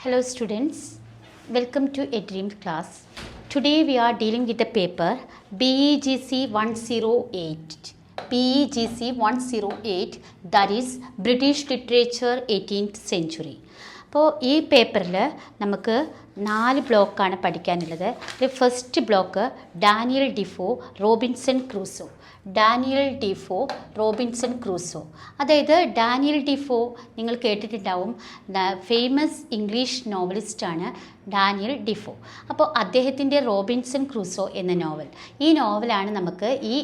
Hello students, welcome to a dream class. Today we are dealing with the paper BEGC 108. BEGC 108, that is British Literature 18th Century. അപ്പോൾ ഈ പേപ്പറിൽ നമുക്ക് 4 ബ്ലോക്കാണ് പഠിക്കാനുള്ളത്. First block Daniel ഡിഫോ Robinson Crusoe. അതായത് Daniel ഡിഫോ നിങ്ങൾ കേട്ടിട്ടുണ്ടാവും, famous English നോവലിസ്റ്റാണ് Daniel ഡിഫോ. അപ്പോൾ അദ്ദേഹത്തിൻ്റെ റോബിൻസൺ ക്രൂസോ എന്ന നോവൽ, ഈ നോവലാണ് നമുക്ക് ഈ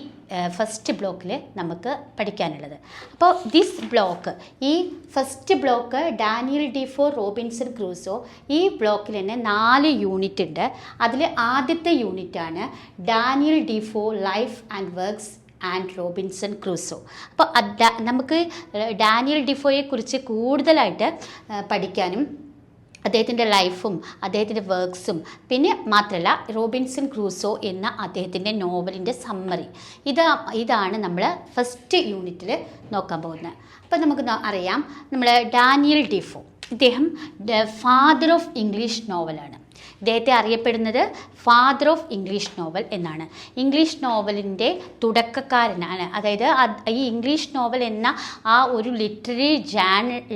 ഫസ്റ്റ് ബ്ലോക്കിൽ നമുക്ക് പഠിക്കാനുള്ളത്. അപ്പോൾ ഈ first block Daniel ഡിഫോ Robinson Crusoe, ഈ ബ്ലോക്കിൽ തന്നെ 4 യൂണിറ്റ് ഉണ്ട്. അതിൽ ആദ്യത്തെ യൂണിറ്റാണ് Daniel ഡിഫോ life and works and Robinson Crusoe. അപ്പോൾ നമുക്ക് ഡാനിയൽ ഡിഫോയെക്കുറിച്ച് കൂടുതലായിട്ട് പഠിക്കാനും അദ്ദേഹത്തിൻ്റെ ലൈഫും അദ്ദേഹത്തിൻ്റെ വർക്ക്സും പിന്നെ മാത്രമല്ല റോബിൻസൺ ക്രൂസോ എന്ന അദ്ദേഹത്തിൻ്റെ നോവലിൻ്റെ സമ്മറി, ഇതാണ് നമ്മൾ ഫസ്റ്റ് യൂണിറ്റിൽ നോക്കാൻ പോകുന്നത്. അപ്പോൾ നമുക്ക് അറിയാം, നമ്മൾ ഡാനിയൽ ഡിഫോ, ഇദ്ദേഹം ഫാദർ ഓഫ് ഇംഗ്ലീഷ് നോവലാണ്. ഇദ്ദേഹത്തെ അറിയപ്പെടുന്നത് ഫാദർ ഓഫ് ഇംഗ്ലീഷ് നോവൽ എന്നാണ്. ഇംഗ്ലീഷ് നോവലിൻ്റെ തുടക്കക്കാരനാണ്. അതായത് ഈ ഇംഗ്ലീഷ് നോവൽ എന്ന ആ ഒരു ലിറ്റററി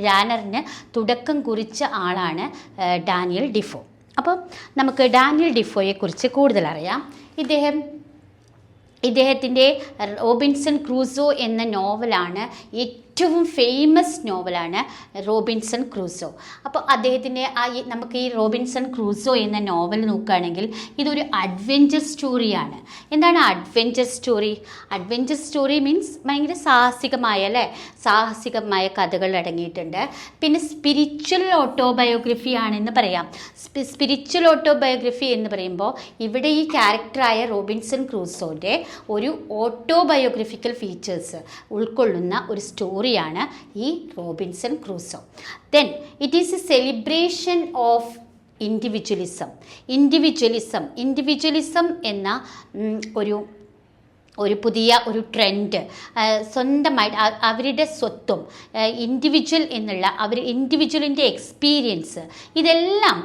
ജാനറിന് തുടക്കം കുറിച്ച ആളാണ് ഡാനിയൽ ഡിഫോ. അപ്പോൾ നമുക്ക് ഡാനിയൽ ഡിഫോയെക്കുറിച്ച് കൂടുതൽ അറിയാം. ഇദ്ദേഹത്തിൻ്റെ റോബിൻസൺ ക്രൂസോ എന്ന നോവലാണ് ഏറ്റവും ഫേമസ് നോവലാണ് റോബിൻസൺ ക്രൂസോ. അപ്പോൾ അദ്ദേഹത്തിൻ്റെ നമുക്ക് ഈ റോബിൻസൺ ക്രൂസോ എന്ന നോവൽ നോക്കുകയാണെങ്കിൽ ഇതൊരു അഡ്വെഞ്ചർ സ്റ്റോറിയാണ്. എന്താണ് adventure story? Adventure story means ഭയങ്കര സാഹസികമായ കഥകൾ അടങ്ങിയിട്ടുണ്ട്. പിന്നെ സ്പിരിച്വൽ ഓട്ടോബയോഗ്രഫി ആണെന്ന് പറയാം. സ്പിരിച്വൽ ഓട്ടോബയോഗ്രഫി എന്ന് പറയുമ്പോൾ ഇവിടെ ഈ ക്യാരക്ടറായ റോബിൻസൺ ക്രൂസോൻ്റെ ഒരു ഓട്ടോബയോഗ്രഫിക്കൽ ഫീച്ചേഴ്സ് ഉൾക്കൊള്ളുന്ന ഒരു സ്റ്റോറിയാണ് ഈ Robinson Crusoe. Then it is A celebration of individualism എന്ന ഒരു പുതിയ ഒരു സ്വന്തമായിട്ട് അവരുടെ സ്വത്വം, ഇൻഡിവിജ്വലിൻ്റെ എക്സ്പീരിയൻസ്, ഇതെല്ലാം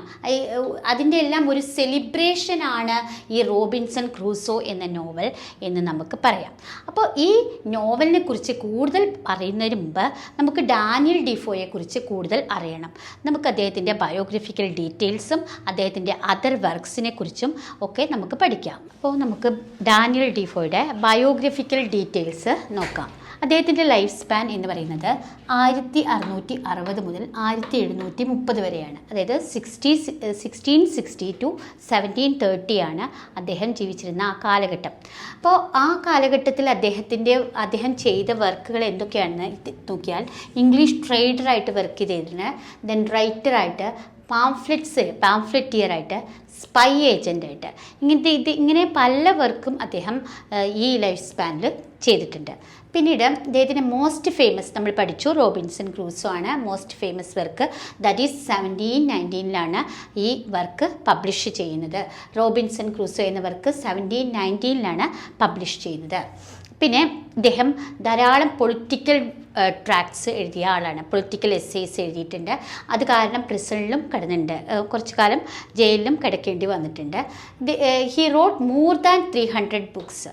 അതിൻ്റെ എല്ലാം ഒരു സെലിബ്രേഷനാണ് ഈ റോബിൻസൺ ക്രൂസോ എന്ന നോവൽ എന്ന് നമുക്ക് പറയാം. അപ്പോൾ ഈ നോവലിനെ കുറിച്ച് കൂടുതൽ പറയുന്നതിന് മുമ്പ് നമുക്ക് ഡാനിയൽ ഡിഫോയെക്കുറിച്ച് കൂടുതൽ അറിയണം. നമുക്ക് അദ്ദേഹത്തിൻ്റെ ബയോഗ്രഫിക്കൽ ഡീറ്റെയിൽസും അദ്ദേഹത്തിൻ്റെ അതർ വർക്ക്സിനെ കുറിച്ചും ഒക്കെ നമുക്ക് പഠിക്കാം. അപ്പോൾ നമുക്ക് ഡാനിയൽ ഡിഫോയുടെ ബയോഗ്രഫിക്കൽ ഡീറ്റെയിൽസ് നോക്കാം. അദ്ദേഹത്തിൻ്റെ ലൈഫ് സ്പാൻ എന്ന് പറയുന്നത് 1660 മുതൽ 1730 വരെയാണ്. അതായത് 1660 ടു 1730 ആണ് അദ്ദേഹം ജീവിച്ചിരുന്ന ആ കാലഘട്ടം. അപ്പോൾ ആ കാലഘട്ടത്തിൽ അദ്ദേഹം ചെയ്ത വർക്കുകൾ എന്തൊക്കെയാണെന്ന് നോക്കിയാൽ, ഇംഗ്ലീഷ് ട്രേഡറായിട്ട് വർക്ക് ചെയ്തിരുന്നത്, ദെൻ റൈറ്ററായിട്ട്, പാംഫ്ലെറ്റിയറായിട്ട്, സ്പൈ ഏജൻ്റായിട്ട്, ഇങ്ങനെ പല വർക്കും അദ്ദേഹം ഈ ലൈഫ് സ്പാനിൽ ചെയ്തിട്ടുണ്ട്. പിന്നീട് അദ്ദേഹത്തിൻ്റെ മോസ്റ്റ് ഫേമസ് നമ്മൾ പഠിച്ചു, റോബിൻസൺ ക്രൂസോ ആണ് most famous work. That is 1719 ഈ വർക്ക് പബ്ലിഷ് ചെയ്യുന്നത്. റോബിൻസൺ ക്രൂസോ എന്ന വർക്ക് 1719 പബ്ലിഷ് ചെയ്യുന്നത്. പിന്നെ ഇദ്ദേഹം ധാരാളം പൊളിറ്റിക്കൽ ട്രാക്ട്സ് എഴുതിയ ആളാണ്. പൊളിറ്റിക്കൽ എസ്സേസ് എഴുതിയിട്ടുണ്ട്. അത് കാരണം പ്രിസണിലും കിടന്നിട്ടുണ്ട്, കുറച്ചു കാലം ജയിലിലും കിടക്കേണ്ടി വന്നിട്ടുണ്ട്. He wrote more than 300 books.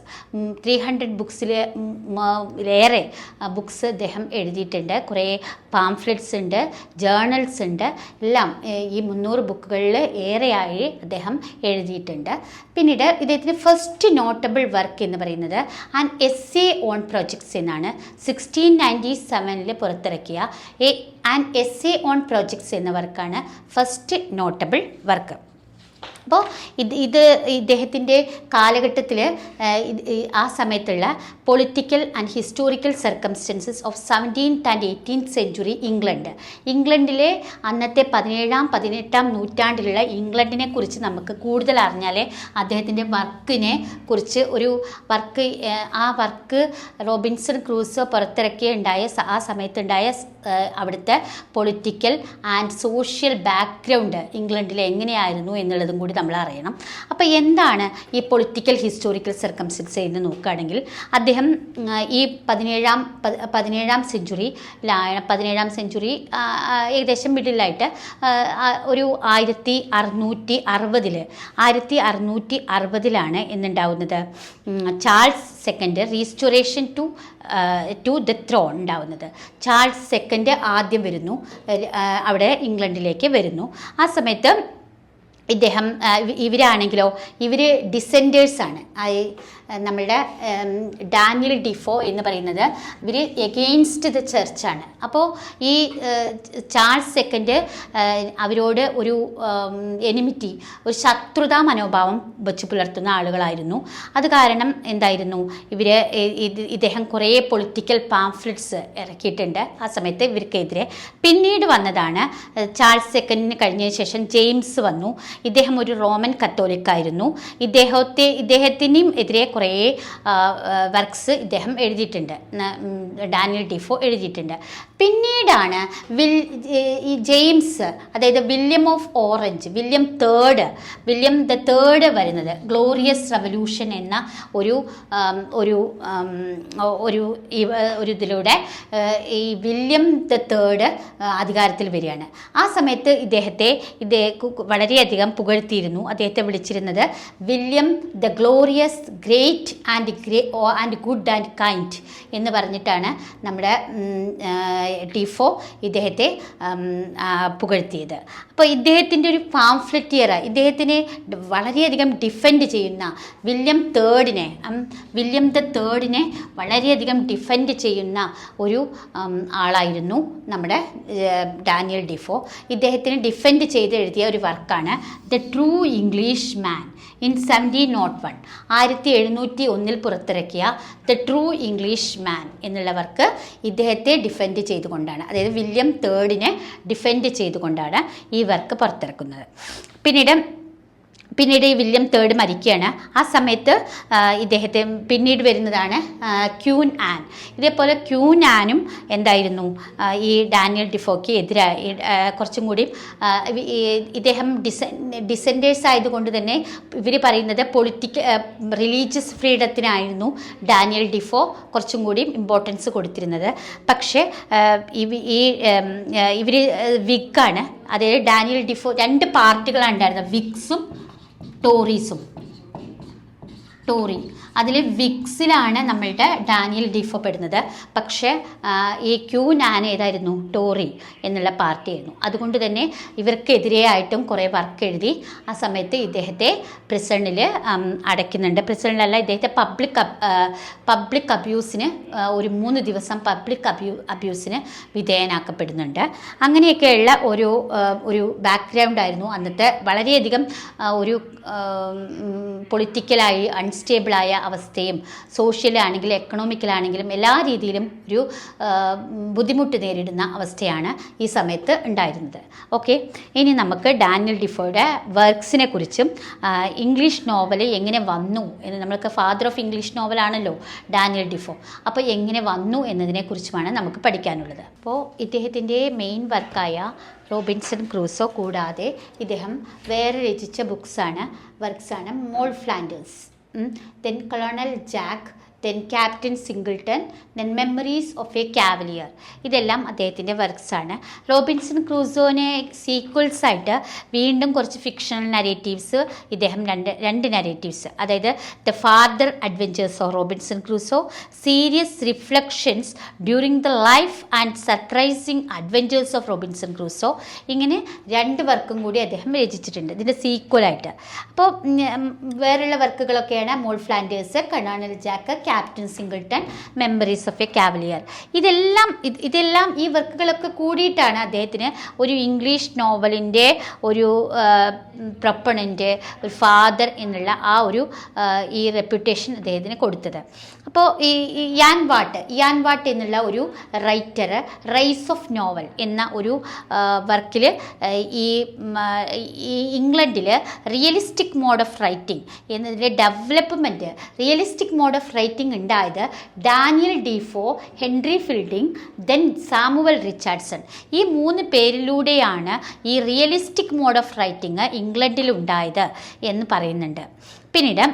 300 ബുക്സിലേറെ ബുക്സ് അദ്ദേഹം എഴുതിയിട്ടുണ്ട്. കുറേ പാംഫ്ലെറ്റ്സ് ഉണ്ട്, ജേർണൽസ് ഉണ്ട്, എല്ലാം ഈ 300 ബുക്കുകളിൽ ഏറെയായി അദ്ദേഹം എഴുതിയിട്ടുണ്ട്. പിന്നീട് ഇദ്ദേഹത്തിൻ്റെ ഫസ്റ്റ് നോട്ടബിൾ വർക്ക് എന്ന് പറയുന്നത് ആൻ എസ്സേ ഓൺ പ്രൊജക്ട്സ് എന്നാണ്. 1697 പുറത്തിറക്കിയ ആൻ എസ്സേ ഓൺ പ്രൊജക്ട്സ് എന്ന വർക്കാണ് ഫസ്റ്റ് നോട്ടബിൾ വർക്ക്. അപ്പോൾ ഇദ്ദേഹത്തിൻ്റെ കാലഘട്ടത്തിൽ ആ സമയത്തുള്ള political and historical circumstances of 17th and 18th century ഇംഗ്ലണ്ടിലെ അന്നത്തെ 17ാം 18ാം നൂറ്റാണ്ടിലുള്ള ഇംഗ്ലണ്ടിനെ കുറിച്ച് നമുക്ക് കൂടുതൽ അറിഞ്ഞാലേ അദ്ദേഹത്തിൻ്റെ വർക്കിനെ കുറിച്ച് ആ വർക്ക് റോബിൻസൺ ക്രൂസോ പുറത്തിറക്കിയുണ്ടായ ആ സമയത്തുണ്ടായ അവിടുത്തെ പൊളിറ്റിക്കൽ ആൻഡ് സോഷ്യൽ ബാക്ക്ഗ്രൗണ്ട് ഇംഗ്ലണ്ടിൽ എങ്ങനെയായിരുന്നു എന്നുള്ളതും കൂടി കൂടി നമ്മൾ അറിയണം. അപ്പോൾ എന്താണ് ഈ പൊളിറ്റിക്കൽ ഹിസ്റ്റോറിക്കൽ സർക്കംസ്റ്റൻസ് എന്ന് നോക്കുകയാണെങ്കിൽ അദ്ദേഹം ഈ 17ാം സെഞ്ചുറി ഏകദേശം മിഡിലായിട്ട് ഒരു 1660-ലാണ് എന്നുണ്ടാവുന്നത് Charles second restoration to the throne ഉണ്ടാവുന്നത്. ചാൾസ് സെക്കൻഡ് ആദ്യം വരുന്നു, അവിടെ ഇംഗ്ലണ്ടിലേക്ക് വരുന്നു. ആ സമയത്ത് ഇവരാണെങ്കിലോ ഡിസെൻഡേഴ്സാണ്. നമ്മളുടെ ഡാനിയൽ ഡിഫോ എന്ന് പറയുന്നത് ഇവർ എഗെയിൻസ്റ്റ് ദ ചർച്ചാണ്. അപ്പോൾ ഈ ചാൾസ് സെക്കൻഡ് അവരോട് ഒരു എനിമിറ്റി, ഒരു ശത്രുതാ മനോഭാവം വെച്ച് പുലർത്തുന്ന ആളുകളായിരുന്നു. അത് കാരണം എന്തായിരുന്നു, ഇദ്ദേഹം കുറേ പൊളിറ്റിക്കൽ പാംഫ്ലെറ്റ്സ് ഇറക്കിയിട്ടുണ്ട് ആ സമയത്ത് ഇവർക്കെതിരെ. പിന്നീട് വന്നതാണ് ചാൾസ് സെക്കൻഡിന് കഴിഞ്ഞതിന് ശേഷം ജെയിംസ് വന്നു. ഇദ്ദേഹം ഒരു റോമൻ കത്തോലിക്കായിരുന്നു. ഇദ്ദേഹത്തിനും എതിരെ കുറേ വർക്ക്സ് ഇദ്ദേഹം എഴുതിയിട്ടുണ്ട്, ഡാനിയൽ ഡിഫോ എഴുതിയിട്ടുണ്ട്. പിന്നീടാണ് ഈ ജെയിംസ്, അതായത് William of orange, William the third വരുന്നത്. ഗ്ലോറിയസ് റവല്യൂഷൻ എന്ന ഒരു ഇതിലൂടെ ഈ വില്യം ദ തേർഡ് അധികാരത്തിൽ വരികയാണ്. ആ സമയത്ത് ഇദ്ദേഹത്തെ വളരെയധികം പുകഴ്ത്തിയിരുന്നു. അദ്ദേഹത്തെ വിളിച്ചിരുന്നത് William the glorious, great and good and kind എന്ന് പറഞ്ഞിട്ടാണ് നമ്മുടെ ഡിഫോ ഇദ്ദേഹത്തെ പുകഴ്ത്തിയത്. അപ്പോൾ ഇദ്ദേഹത്തിൻ്റെ ഒരു പാംഫ്ലെറ്റിയർ, ഇദ്ദേഹത്തിനെ വളരെയധികം ഡിഫെൻഡ് ചെയ്യുന്ന വില്യം ദ തേർഡിനെ വളരെയധികം ഡിഫെൻഡ് ചെയ്യുന്ന ഒരു ആളായിരുന്നു നമ്മുടെ ഡാനിയൽ ഡിഫോ. ഇദ്ദേഹത്തിന് ഡിഫെൻഡ് ചെയ്ത് എഴുതിയ ഒരു വർക്കാണ് the true English man in 1701, 1701 പുറത്തിറക്കിയ ദ ട്രൂ ഇംഗ്ലീഷ് മാൻ എന്നുള്ള വർക്ക് ഇദ്ദേഹത്തെ ഡിഫെൻഡ് ചെയ്തുകൊണ്ടാണ്, അതായത് വില്യം തേർഡിനെ ഡിഫെൻഡ് ചെയ്തുകൊണ്ടാണ് ഈ വർക്ക് പുറത്തിറക്കുന്നത്. പിന്നീട് ഈ വില്യം തേർഡ് മരിക്കുകയാണ്. ആ സമയത്ത് ഇദ്ദേഹത്തെ പിന്നീട് വരുന്നതാണ് ക്യൂൻ ആൻ. ഇതേപോലെ ക്യൂൻ ആനും എന്തായിരുന്നു, ഈ ഡാനിയൽ ഡിഫോയ്ക്ക് എതിരായി കുറച്ചും കൂടി ഇദ്ദേഹം ഡിസെൻഡേഴ്സ് ആയതുകൊണ്ട് തന്നെ ഇവർ പറയുന്നത് റിലീജിയസ് ഫ്രീഡത്തിനായിരുന്നു ഡാനിയൽ ഡിഫോ കുറച്ചും കൂടി ഇമ്പോർട്ടൻസ് കൊടുത്തിരുന്നത്. പക്ഷേ ഇവർ വിഗാണ്, അതായത് ഡാനിയൽ ഡിഫോ 2 പാർട്ടികളാണ് ഉണ്ടായിരുന്നത്, വിഗ്സും ടോറി. അതിൽ വിഗ്സിലാണ് നമ്മളുടെ ഡാനിയൽ ഡിഫോ പെടുന്നത്. പക്ഷേ ഈ ക്യൂൻ ആൻ ഏതായിരുന്നു, ടോറി എന്നുള്ള പാർട്ടിയായിരുന്നു. അതുകൊണ്ട് തന്നെ ഇവർക്കെതിരെയായിട്ടും കുറേ വർക്ക് എഴുതി ആ സമയത്ത് ഇദ്ദേഹത്തെ പ്രിസണിൽ അടയ്ക്കുന്നുണ്ട്. പ്രിസണിലല്ല, ഇദ്ദേഹത്തെ പബ്ലിക് അബ്യൂസിന് ഒരു 3 ദിവസം പബ്ലിക് അബ്യൂസിന് വിധേയനാക്കപ്പെടുന്നുണ്ട്. അങ്ങനെയൊക്കെയുള്ള ഒരു ബാക്ക്ഗ്രൗണ്ടായിരുന്നു അന്നത്തെ. വളരെയധികം ഒരു പൊളിറ്റിക്കലായി അൺസ്റ്റേബിളായ അവസ്ഥയും സോഷ്യലാണെങ്കിലും എക്കണോമിക്കലാണെങ്കിലും എല്ലാ രീതിയിലും ഒരു ബുദ്ധിമുട്ട് നേരിടുന്ന അവസ്ഥയാണ് ഈ സമയത്ത് ഉണ്ടായിരുന്നത്. ഓക്കെ, ഇനി നമുക്ക് ഡാനിയൽ ഡിഫോയുടെ വർക്ക്സിനെ കുറിച്ചും ഇംഗ്ലീഷ് നോവൽ എങ്ങനെ വന്നു എന്ന്, നമ്മൾക്ക് ഫാദർ ഓഫ് ഇംഗ്ലീഷ് നോവലാണല്ലോ ഡാനിയൽ ഡിഫോ, അപ്പോൾ എങ്ങനെ വന്നു എന്നതിനെക്കുറിച്ചുമാണ് നമുക്ക് പഠിക്കാനുള്ളത്. അപ്പോൾ ഇദ്ദേഹത്തിൻ്റെ മെയിൻ വർക്കായ റോബിൻസൺ ക്രൂസോ കൂടാതെ ഇദ്ദേഹം വേറെ രചിച്ച വർക്ക്സാണ് മോൾ Flanders, then Colonel Jack, then Captain Singleton, then Memories of a Cavalier. ഇതെല്ലാം അദ്ദേഹത്തിൻ്റെ വർക്ക്സാണ്. റോബിൻസൺ ക്രൂസോനെ സീക്വൽസ് ആയിട്ട് വീണ്ടും കുറച്ച് ഫിക്ഷണൽ നരേറ്റീവ്സ് ഇദ്ദേഹം രണ്ട് നരേറ്റീവ്സ്, അതായത് the farther adventures of Robinson Crusoe, serious reflections during the life and surprising adventures of Robinson Crusoe, ഇങ്ങനെ 2 വർക്കും കൂടി അദ്ദേഹം രചിച്ചിട്ടുണ്ട് ഇതിൻ്റെ സീക്വലായിട്ട്. അപ്പോൾ വേറെയുള്ള വർക്കുകളൊക്കെയാണ് Moll Flanders, Colonel Jack, Captain Singleton, memories of a cavalier. ഇതെല്ലാം ഈ വർക്കുകളൊക്കെ കൂടിയിട്ടാണ് അദ്ദേഹത്തിന് ഒരു ഇംഗ്ലീഷ് നോവലിൻ്റെ ഒരു പ്രൊപ്പണൻ്റ്, ഒരു ഫാദർ എന്നുള്ള ഈ റെപ്യൂട്ടേഷൻ അദ്ദേഹത്തിന് കൊടുത്തത്. അപ്പോൾ ഈ ഇയാൻ വാട്ട് എന്നുള്ള ഒരു റൈറ്റർ റൈസ് ഓഫ് നോവൽ എന്ന ഒരു വർക്കിൽ ഈ ഇംഗ്ലണ്ടിൽ റിയലിസ്റ്റിക് മോഡ് ഓഫ് റൈറ്റിംഗ് എന്നതിൻ്റെ development, realistic mode of writing writing ഉണ്ടായത് Daniel Defoe, Henry Fielding, then Samuel Richardson. ഈ 3 പേരിലൂടെയാണ് ഈ റിയലിസ്റ്റിക് മോഡ് ഓഫ് റൈറ്റിംഗ് ഇംഗ്ലണ്ടിൽ ഉണ്ടായത് എന്ന് പറയുന്നുണ്ട്. പിന്നീട്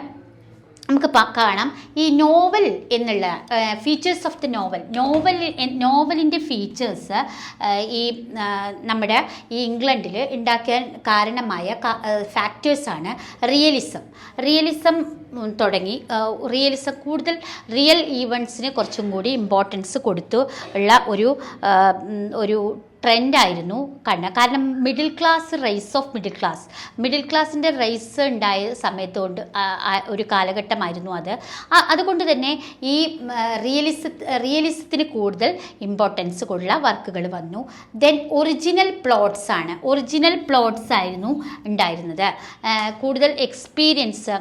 നമുക്ക് കാണാം ഈ നോവൽ എന്നുള്ള ഫീച്ചേഴ്സ് ഓഫ് ദി നോവലിൻ്റെ ഫീച്ചേഴ്സ് ഈ നമ്മുടെ ഈ ഇംഗ്ലണ്ടിൽ ഉണ്ടാക്കാൻ കാരണമായ ഫാക്ടേഴ്സാണ് റിയലിസം തുടങ്ങി. കൂടുതൽ റിയൽ ഈവൻസിന് കുറച്ചും കൂടി ഇമ്പോർട്ടൻസ് കൊടുത്തു ഉള്ള ഒരു ട്രെൻഡായിരുന്നു കാരണം മിഡിൽ ക്ലാസിൻ്റെ റൈസ് ഉണ്ടായ സമയത്തുകൊണ്ട് ഒരു കാലഘട്ടമായിരുന്നു അത്. അതുകൊണ്ട് തന്നെ ഈ റിയലിസത്തിന് കൂടുതൽ ഇമ്പോർട്ടൻസ് ഉള്ള വർക്കുകൾ വന്നു. ദെൻ ഒറിജിനൽ പ്ലോട്ട്സ് ആയിരുന്നു ഉണ്ടായിരുന്നത്. കൂടുതൽ എക്സ്പീരിയൻസ്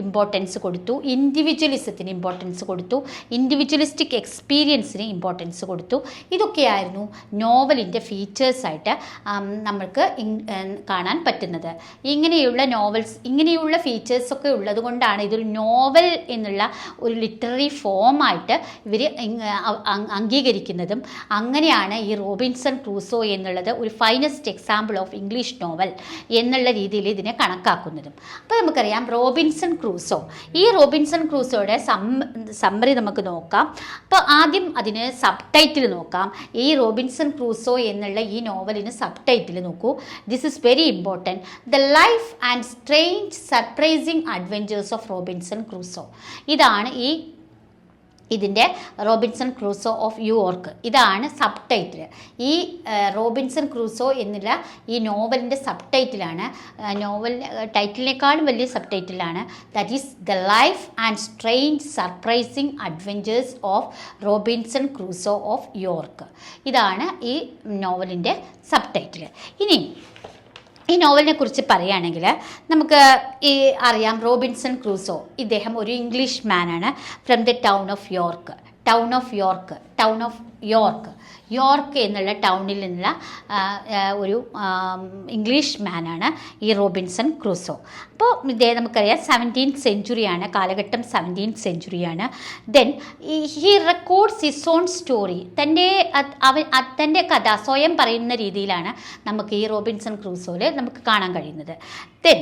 ഇമ്പോർട്ടൻസ് കൊടുത്തു, ഇൻഡിവിജ്വലിസത്തിന് ഇമ്പോർട്ടൻസ് കൊടുത്തു, ഇൻഡിവിജ്വലിസ്റ്റിക് എക്സ്പീരിയൻസിന് ഇമ്പോർട്ടൻസ് കൊടുത്തു. ഇതൊക്കെയായിരുന്നു നോവലിൻ്റെ ഫീച്ചേഴ്സായിട്ട് നമ്മൾക്ക് കാണാൻ പറ്റുന്നത്. ഇങ്ങനെയുള്ള ഫീച്ചേഴ്സൊക്കെ ഉള്ളത് കൊണ്ടാണ് ഇതൊരു നോവൽ എന്നുള്ള ഒരു ലിറ്റററി ഫോമായിട്ട് ഇവർ അംഗീകരിക്കുന്നതും. അങ്ങനെയാണ് ഈ റോബിൻസൺ ക്രൂസോ എന്നുള്ളത് ഒരു finest example of English novel എന്നുള്ള രീതിയിൽ ഇതിനെ കണക്കാക്കുന്നതും. അപ്പോൾ നമുക്കറിയാം റോബിൻസൺ ക്രൂസോയുടെ സമ്മറി നമുക്ക് നോക്കാം. അപ്പോൾ ആദ്യം അതിന് സബ് ടൈറ്റിൽ നോക്കാം. ഈ റോബിൻസൺ ക്രൂസോ എന്നുള്ള ഈ നോവലിന് സബ് ടൈറ്റിൽ നോക്കൂ. This is very important. The life and strange surprising adventures of Robinson Crusoe. ഇതാണ് ഇതിൻ്റെ റോബിൻസൺ ക്രൂസോ ഓഫ് യോർക്ക്. ഇതാണ് സബ് ടൈറ്റിൽ. ഈ റോബിൻസൺ ക്രൂസോ എന്നുള്ള ഈ നോവലിൻ്റെ സബ് ടൈറ്റിലാണ്, നോവൽ ടൈറ്റിലിനേക്കാളും വലിയ സബ് ടൈറ്റിലാണ്. That is the life and strange surprising adventures of Robinson Crusoe of York. ഇതാണ് ഈ നോവലിൻ്റെ സബ് ടൈറ്റിൽ. ഇനി ഈ നോവലിനെ കുറിച്ച് പറയുകയാണെങ്കിൽ നമുക്ക് അറിയാം റോബിൻസൺ ക്രൂസോ ഇദ്ദേഹം ഒരു ഇംഗ്ലീഷ് മാനാണ് from the town of York എന്നുള്ള ടൗണിൽ നിന്നുള്ള ഒരു ഇംഗ്ലീഷ് മാനാണ് ഈ റോബിൻസൺ ക്രൂസോ. അപ്പോൾ നമുക്കറിയാം 17th സെഞ്ച്വറിയാണ്, കാലഘട്ടം 17th സെഞ്ച്വറിയാണ്. Then he records his own story. തൻ്റെ കഥ സ്വയം പറയുന്ന രീതിയിലാണ് നമുക്ക് ഈ റോബിൻസൺ ക്രൂസോയിൽ നമുക്ക് കാണാൻ കഴിയുന്നത്. ദെൻ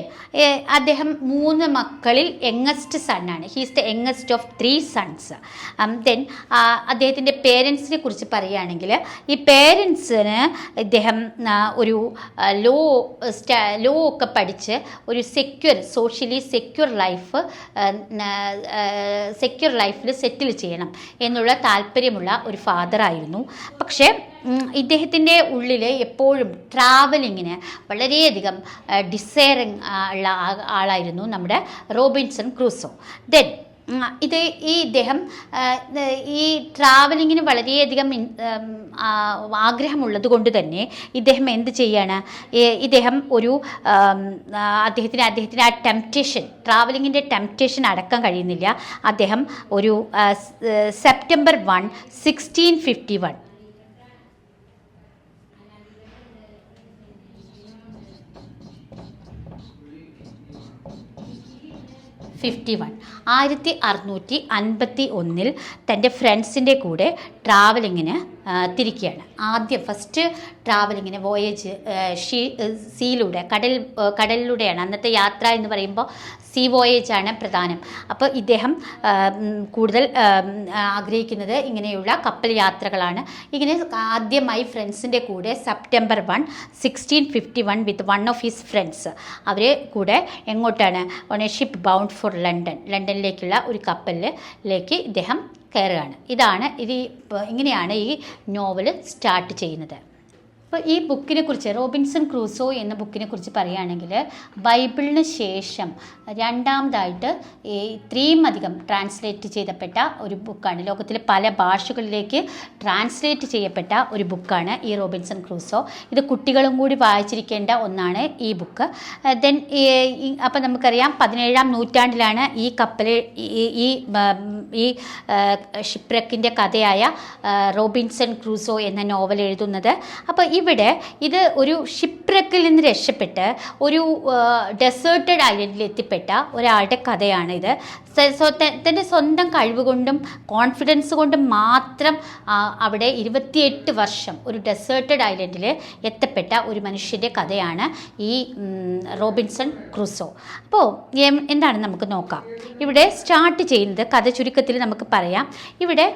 അദ്ദേഹം 3 മക്കളിൽ യങ്ങസ്റ്റ് സണ്ണാണ്. He is the youngest of 3 sons. Then അദ്ദേഹത്തിൻ്റെ പേരൻസിനെ കുറിച്ച് പറയുകയാണെങ്കിൽ ഈ പേരൻസിന് ഇദ്ദേഹം ഒരു ലോ ഒക്കെ പഠിച്ച് ഒരു സോഷ്യലി സെക്യൂർ ലൈഫിൽ സെറ്റിൽ ചെയ്യണം എന്നുള്ള താല്പര്യമുള്ള ഒരു ഫാദറായിരുന്നു. പക്ഷേ ഇദ്ദേഹത്തിൻ്റെ ഉള്ളിൽ എപ്പോഴും ട്രാവലിങ്ങിന് വളരെയധികം ഡിസയറിങ് ഉള്ള ആളായിരുന്നു നമ്മുടെ റോബിൻസൺ ക്രൂസോ. ദെൻ ഇദ്ദേഹം ഈ ട്രാവലിങ്ങിന് വളരെയധികം ആഗ്രഹമുള്ളത് കൊണ്ട് തന്നെ ഇദ്ദേഹം എന്ത് ചെയ്യാണ്, ഇദ്ദേഹം ഒരു അദ്ദേഹത്തിന് ആ ട്രാവലിങ്ങിൻ്റെ ടെംപ്റ്റേഷൻ അടക്കാൻ കഴിയുന്നില്ല. അദ്ദേഹം ഒരു സെപ്റ്റംബർ 1, 1651 1651 തൻ്റെ ഫ്രണ്ട്സിൻ്റെ കൂടെ ട്രാവലിങ്ങിന് തിരിക്കുകയാണ്. First ട്രാവലിങ്ങിന് voyage സീയിലൂടെ കടലിലൂടെയാണ്. അന്നത്തെ യാത്ര എന്ന് പറയുമ്പോൾ സീ വോയേജാണ് പ്രധാനം. അപ്പോൾ ഇദ്ദേഹം കൂടുതൽ ആഗ്രഹിക്കുന്നത് ഇങ്ങനെയുള്ള കപ്പൽ യാത്രകളാണ്. ഇങ്ങനെ ആദ്യമായി ഫ്രണ്ട്സിൻ്റെ കൂടെ September 1, 1651 with one of his friends അവരെ കൂടെ എങ്ങോട്ടാണ്, on a ship bound for ലണ്ടനിലേക്കുള്ള ഒരു കപ്പലിലേക്ക് ഇദ്ദേഹം കയറുകയാണ്. ഇങ്ങനെയാണ് ഈ നോവൽ സ്റ്റാർട്ട് ചെയ്യുന്നത്. അപ്പോൾ ഈ ബുക്കിനെ കുറിച്ച്, റോബിൻസൺ ക്രൂസോ എന്ന ബുക്കിനെ കുറിച്ച് പറയുകയാണെങ്കിൽ ബൈബിളിന് ശേഷം രണ്ടാമതായിട്ട് ഇത്രയും അധികം ട്രാൻസ്ലേറ്റ് ചെയ്യപ്പെട്ട ഒരു ബുക്കാണ്. ലോകത്തിലെ പല ഭാഷകളിലേക്ക് ട്രാൻസ്ലേറ്റ് ചെയ്യപ്പെട്ട ഒരു ബുക്കാണ് ഈ റോബിൻസൺ ക്രൂസോ. ഇത് കുട്ടികളും കൂടി വായിച്ചിരിക്കേണ്ട ഒന്നാണ് ഈ ബുക്ക്. ദെൻ അപ്പം നമുക്കറിയാം 17ാം നൂറ്റാണ്ടിലാണ് ഈ കപ്പൽ ഈ ഷിപ്രക്കിൻ്റെ കഥയായ റോബിൻസൺ ക്രൂസോ എന്ന നോവൽ എഴുതുന്നത്. അപ്പോൾ ഇത് ഒരു ഷിപ്രക്ക് ഷിപ്പ്റെക്കിൽ നിന്ന് രക്ഷപ്പെട്ട് ഒരു ഡെസേർട്ടഡ് ഐലൻഡിൽ എത്തിപ്പെട്ട ഒരാളുടെ കഥയാണിത്. തൻ്റെ സ്വന്തം കഴിവ് കൊണ്ടും കോൺഫിഡൻസ് കൊണ്ടും മാത്രം അവിടെ 28 വർഷം ഒരു ഡെസേർട്ടഡ് ഐലൻഡിൽ എത്തപ്പെട്ട ഒരു മനുഷ്യൻ്റെ കഥയാണ് ഈ റോബിൻസൺ ക്രൂസോ. അപ്പോൾ എന്താണ് നമുക്ക് നോക്കാം. ഇവിടെ സ്റ്റാർട്ട് ചെയ്യുന്നത് കഥ ചുരുക്കത്തിൽ നമുക്ക് പറയാം. ഇവിടെ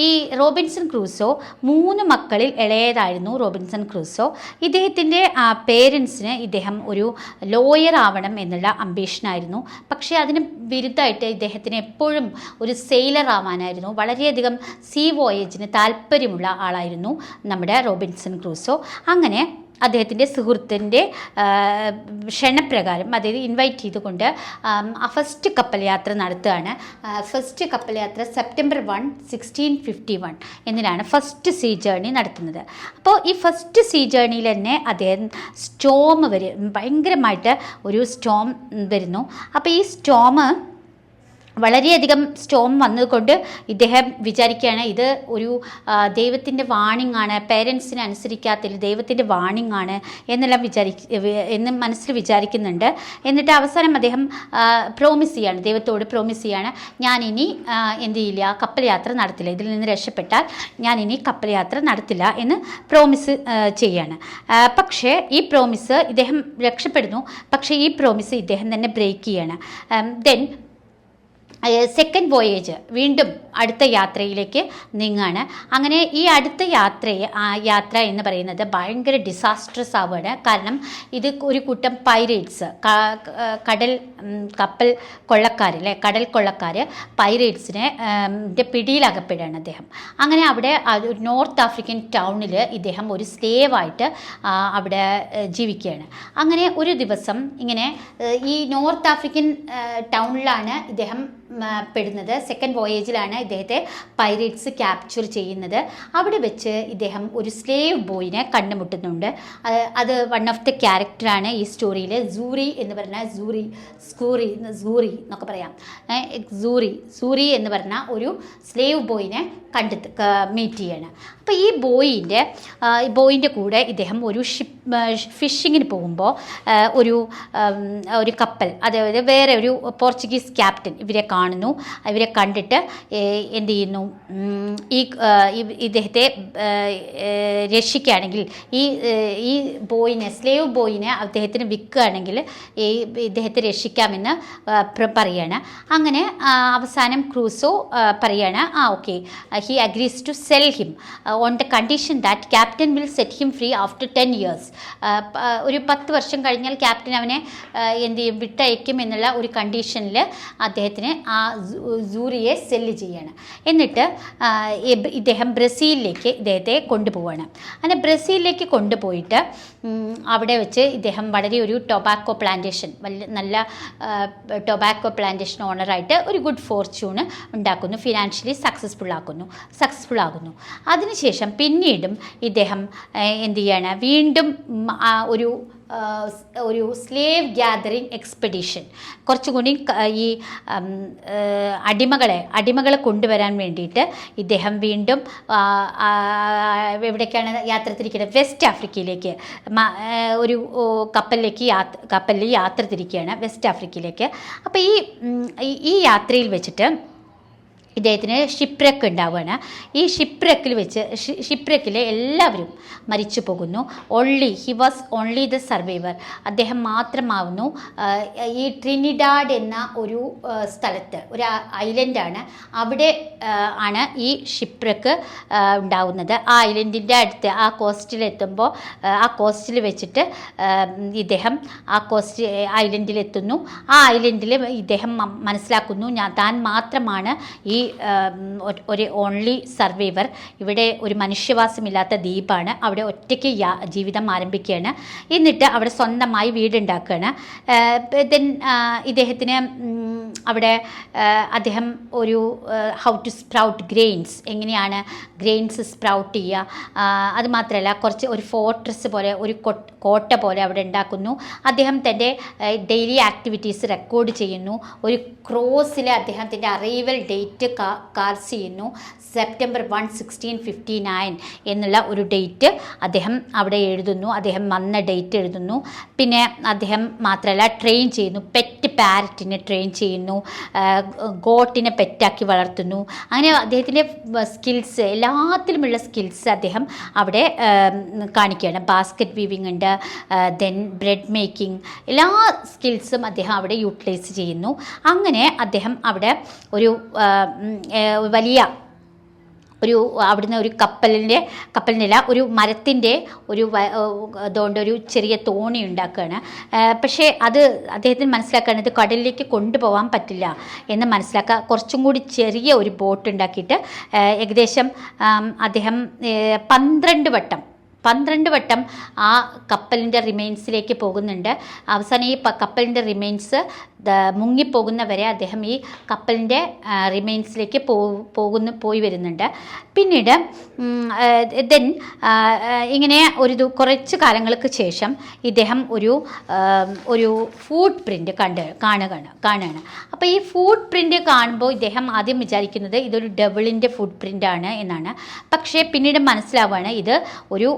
ഈ റോബിൻസൺ ക്രൂസോ 3 മക്കളിൽ ഇളയതായിരുന്നു റോബിൻസൺ ക്രൂസോ. ഇദ്ദേഹത്തിൻ്റെ പേരൻസിന് ഇദ്ദേഹം ഒരു ലോയർ ആവണം എന്നുള്ള അംബീഷനായിരുന്നു. പക്ഷേ അതിന് വിരുദ്ധമായിട്ട് ഇദ്ദേഹത്തിന് എപ്പോഴും ഒരു സെയിലർ ആവാനായിരുന്നു, വളരെയധികം സീ വോയേജിന് താല്പര്യമുള്ള ആളായിരുന്നു നമ്മുടെ റോബിൻസൺ ക്രൂസോ. അങ്ങനെ അദ്ദേഹത്തിൻ്റെ സുഹൃത്തിൻ്റെ ക്ഷണപ്രകാരം, അതായത് ഇൻവൈറ്റ് ചെയ്തുകൊണ്ട് ഫസ്റ്റ് കപ്പൽ യാത്ര നടത്തുകയാണ്. ഫസ്റ്റ് കപ്പൽ യാത്ര സെപ്റ്റംബർ 1, 1651 എന്നിലാണ് ഫസ്റ്റ് സീ ജേർണി നടത്തുന്നത്. അപ്പോൾ ഈ ഫസ്റ്റ് സീ ജേർണിയിൽ തന്നെ അദ്ദേഹം സ്റ്റോം ഭയങ്കരമായിട്ട് ഒരു സ്റ്റോം വരുന്നു. അപ്പോൾ ഈ സ്റ്റോം വളരെയധികം സ്റ്റോം വന്നുകൊണ്ട് ഇദ്ദേഹം വിചാരിക്കുകയാണ് ഇത് ഒരു ദൈവത്തിൻ്റെ വാണിംഗ് ആണ്, പേരൻസിനെ അനുസരിക്കാത്തതിൽ ദൈവത്തിൻ്റെ വാണിംഗ് ആണ് എന്നെല്ലാം എന്ന് മനസ്സിൽ വിചാരിക്കുന്നുണ്ട്. എന്നിട്ട് അവസാനം അദ്ദേഹം പ്രോമിസ് ചെയ്യാണ്, ദൈവത്തോട് പ്രോമിസ് ചെയ്യാണ്, ഞാനിനി എന്ത് ചെയ്യില്ല, കപ്പൽ യാത്ര നടത്തില്ല, ഇതിൽ നിന്ന് രക്ഷപ്പെട്ടാൽ ഞാനിനി കപ്പൽ യാത്ര നടത്തില്ല എന്ന് പ്രോമിസ് ചെയ്യാണ്. പക്ഷേ ഈ പ്രോമിസ് ഇദ്ദേഹം രക്ഷപ്പെടുന്നു. പക്ഷേ ഈ പ്രോമിസ് ഇദ്ദേഹം തന്നെ ബ്രേക്ക് ചെയ്യാണ്. ദെൻ സെക്കൻഡ് വോയേജ് വീണ്ടും അടുത്ത യാത്രയിലേക്ക് നീങ്ങാണ്. അങ്ങനെ ഈ അടുത്ത യാത്ര എന്ന് പറയുന്നത് ഭയങ്കര ഡിസാസ്ട്രസ് ആവുകയാണ്. കാരണം ഇത് ഒരു കൂട്ടം പൈറേറ്റ്സ്, കപ്പൽ കൊള്ളക്കാർ കടൽ കൊള്ളക്കാർ പൈറേറ്റ്സിനെ പിടിയിലകപ്പെടുകയാണ് അദ്ദേഹം. അങ്ങനെ അവിടെ നോർത്ത് ആഫ്രിക്കൻ ടൗണിൽ ഇദ്ദേഹം ഒരു സ്ലേവായിട്ട് അവിടെ ജീവിക്കുകയാണ്. അങ്ങനെ ഒരു ദിവസം ഇങ്ങനെ ഈ നോർത്ത് ആഫ്രിക്കൻ ടൗണിലാണ് ഇദ്ദേഹം പെടുന്നത്. സെക്കൻഡ് വോയേജിലാണ് ഇദ്ദേഹത്തെ പൈറേറ്റ്സ് ക്യാപ്ചർ ചെയ്യുന്നത്. അവിടെ വെച്ച് ഇദ്ദേഹം ഒരു സ്ലേവ് ബോയിനെ കണ്ടുമുട്ടുന്നുണ്ട്. അത് വൺ ഓഫ് ദ ക്യാരക്ടറാണ് ഈ സ്റ്റോറിയിൽ. സൂറി എന്ന് പറഞ്ഞാൽ സൂറി എന്നൊക്കെ പറയാം. സൂറി എന്ന് പറഞ്ഞ ഒരു സ്ലേവ് ബോയിനെ മീറ്റ് ചെയ്യണം. അപ്പോൾ ഈ ബോയിൻ്റെ കൂടെ ഇദ്ദേഹം ഒരു ഫിഷിങ്ങിന് പോകുമ്പോൾ ഒരു കപ്പൽ, അതായത് വേറെ ഒരു പോർച്ചുഗീസ് ക്യാപ്റ്റൻ ഇവരെ കാണുന്നു. ഇവരെ കണ്ടിട്ട് എന്ത് ചെയ്യുന്നു, ഇദ്ദേഹത്തെ രക്ഷിക്കുകയാണെങ്കിൽ ഈ സ്ലേവ് ബോയിനെ അദ്ദേഹത്തിന് വിൽക്കുകയാണെങ്കിൽ ഇദ്ദേഹത്തെ രക്ഷിക്കാമെന്ന് പറയാണ്. അങ്ങനെ അവസാനം ക്രൂസോ പറയാണ്, okay, he agrees to sell him on the condition that captain will set him free after 10 years. ഒരു 10 വർഷം കഴിഞ്ഞാൽ ക്യാപ്റ്റൻ അവനെ എന്ത് ചെയ്യും, വിട്ടയക്കും എന്നുള്ള ഒരു കണ്ടീഷനിൽ അദ്ദേഹത്തിന് ആ സൂറിയെ സെല്ല് ചെയ്യാണ്. എന്നിട്ട് ഇദ്ദേഹം ബ്രസീലിലേക്ക് ഇദ്ദേഹത്തെ കൊണ്ടുപോവാണ്. അങ്ങനെ ബ്രസീലിലേക്ക് കൊണ്ടുപോയിട്ട് അവിടെ വെച്ച് ഇദ്ദേഹം വളരെ ഒരു ടൊബാക്കോ പ്ലാന്റേഷൻ, നല്ല ടൊബാക്കോ പ്ലാന്റേഷൻ ഓണറായിട്ട് ഒരു ഗുഡ് ഫോർച്യൂൺ ഉണ്ടാക്കുന്നു, ഫിനാൻഷ്യലി സക്സസ്ഫുൾ ആകുന്നു. അതിനുശേഷം പിന്നീടും ഇദ്ദേഹം എന്ത് ചെയ്യാണ്, വീണ്ടും ഒരു സ്ലേവ് ഗ്യാതറിങ് എക്സ്പെഡീഷൻ, കുറച്ചുകൂടി ഈ അടിമകളെ കൊണ്ടുവരാൻ വേണ്ടിയിട്ട് ഇദ്ദേഹം വീണ്ടും എവിടേക്കാണ് യാത്ര തിരിക്കുന്നത്, വെസ്റ്റ് ആഫ്രിക്കയിലേക്ക് ഒരു കപ്പലിൽ യാത്ര തിരിക്കുകയാണ് വെസ്റ്റ് ആഫ്രിക്കയിലേക്ക്. അപ്പോൾ ഈ യാത്രയിൽ വെച്ചിട്ട് ഇദ്ദേഹത്തിന് ഷിപ്പ്റെക്ക് ഉണ്ടാവുകയാണ്. ഈ ഷിപ്പ്റെക്കിൽ എല്ലാവരും മരിച്ചു പോകുന്നു. He was only the survivor. അദ്ദേഹം മാത്രമാവുന്നു ഈ ട്രിനിഡാഡ് എന്ന ഒരു സ്ഥലത്ത്, ഒരു ഐലൻഡാണ്, അവിടെ ആണ് ഈ ഷിപ്പ്റെക്ക് ഉണ്ടാവുന്നത്. ആ ഐലൻഡിൻ്റെ അടുത്ത് ആ കോസ്റ്റിലെത്തുമ്പോൾ ആ കോസ്റ്റിൽ വെച്ചിട്ട് ഇദ്ദേഹം ഐലൻഡിലെത്തുന്നു. ആ ഐലൻഡിൽ ഇദ്ദേഹം മനസ്സിലാക്കുന്നു താൻ മാത്രമാണ് ഈ ഒരു ഓൺലി സർവൈവർ. ഇവിടെ ഒരു മനുഷ്യവാസമില്ലാത്ത ദ്വീപാണ്. അവിടെ ഒറ്റയ്ക്ക് ജീവിതം ആരംഭിക്കുകയാണ്. എന്നിട്ട് അവിടെ സ്വന്തമായി വീടുണ്ടാക്കുകയാണ്. ഇദ്ദേഹത്തിന് അവിടെ അദ്ദേഹം ഒരു ഹൗ ടു സ്പ്രൗട്ട് ഗ്രെയിൻസ്, എങ്ങനെയാണ് ഗ്രെയിൻസ് സ്പ്രൗട്ട് ചെയ്യുക, അതുമാത്രമല്ല കുറച്ച് ഒരു ഫോർട്രസ് പോലെ, ഒരു കോട്ട പോലെ അവിടെ ഉണ്ടാക്കുന്നു. അദ്ദേഹം തൻ്റെ ഡെയിലി ആക്ടിവിറ്റീസ് റെക്കോർഡ് ചെയ്യുന്നു. ഒരു ക്രോസിൽ അദ്ദേഹത്തിൻ്റെ അറൈവൽ ഡേറ്റ് കാർസ് ചെയ്യുന്നു. സെപ്റ്റംബർ 1, 1659 എന്നുള്ള ഒരു ഡേറ്റ് അദ്ദേഹം അവിടെ എഴുതുന്നു. അദ്ദേഹം വന്ന ഡേറ്റ് എഴുതുന്നു. പിന്നെ അദ്ദേഹം മാത്രമല്ല ട്രെയിൻ ചെയ്യുന്നു, പെറ്റ് പാരറ്റിനെ ട്രെയിൻ ചെയ്യുന്നു, ഗോട്ടിനെ പെറ്റാക്കി വളർത്തുന്നു. അങ്ങനെ അദ്ദേഹത്തിൻ്റെ സ്കിൽസ്, എല്ലാത്തിലുമുള്ള സ്കിൽസ് അദ്ദേഹം അവിടെ കാണിക്കുകയാണ്. ബാസ്ക്കറ്റ് വീവിങ് ഉണ്ട്, ദെൻ ബ്രെഡ് മേക്കിംഗ്, എല്ലാ സ്കിൽസും അദ്ദേഹം അവിടെ യൂട്ടിലൈസ് ചെയ്യുന്നു. അങ്ങനെ അദ്ദേഹം അവിടെ ഒരു വലിയ അവിടുന്ന് ഒരു കപ്പലിൻ്റെ ഒരു മരത്തിൻ്റെ അതുകൊണ്ട് ഒരു ചെറിയ തോണി ഉണ്ടാക്കുകയാണ്. പക്ഷേ അത് അദ്ദേഹത്തിന് മനസ്സിലാക്കുകയാണ് ഇത് കടലിലേക്ക് കൊണ്ടുപോകാൻ പറ്റില്ല എന്ന് മനസ്സിലാക്കുക. കുറച്ചും കൂടി ചെറിയ ഒരു ബോട്ട് ഉണ്ടാക്കിയിട്ട് ഏകദേശം അദ്ദേഹം 12 വട്ടം ആ കപ്പലിൻ്റെ റിമൈൻസിലേക്ക് പോകുന്നുണ്ട്. അവസാനം ഈ കപ്പലിൻ്റെ റിമൈൻസ് മുങ്ങിപ്പോകുന്നവരെ അദ്ദേഹം ഈ കപ്പലിൻ്റെ റിമൈൻസിലേക്ക് പോയി വരുന്നുണ്ട്. പിന്നീട് ഇങ്ങനെ കുറച്ച് കാലങ്ങൾക്ക് ശേഷം ഇദ്ദേഹം ഒരു ഫുട് പ്രിൻ്റ് കാണുകയാണ്. അപ്പോൾ ഈ ഫുട് പ്രിൻ്റ് കാണുമ്പോൾ ഇദ്ദേഹം ആദ്യം വിചാരിക്കുന്നത് ഇതൊരു ഡെവിളിൻ്റെ ഫുട് പ്രിൻ്റാണ് എന്നാണ്. പക്ഷേ പിന്നീട് മനസ്സിലാവുകയാണ് ഇത് ഒരു